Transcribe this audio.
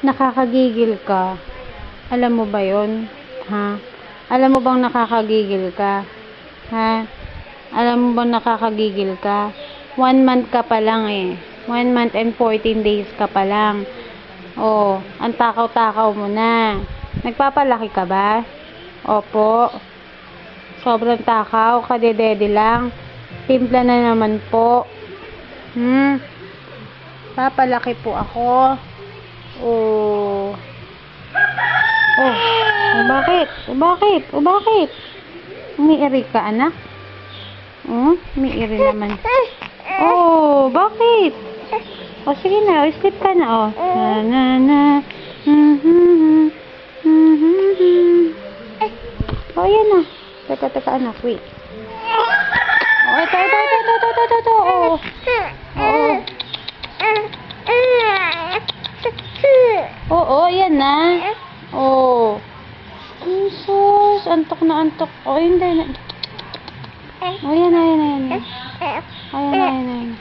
Nakakagigil ka. Alam mo ba yon? Ha? Alam mo bang nakakagigil ka? Ha? Alam mo bang nakakagigil ka? 1 month ka pa lang eh. 1 month and 14 days ka pa lang. Oh, ang takaw-takaw mo na. Nagpapalaki ka ba? Opo. Sobrang takaw, kadedede lang. Timpla na naman po. Papalaki po ako. Oh. Oh. Bakit? Bakit? Bakit? Umiiri ka, anak? Umiiri naman. Oh, bakit? O, sige na. Sleep ka na, oh. Na. Oh, yan na. Teka, anak. Wait. Oh, ito. Oh. Oo, yan na. Oh. Jesus, antok na antok. Oh, hindi na. Oh, yan na. Ayan.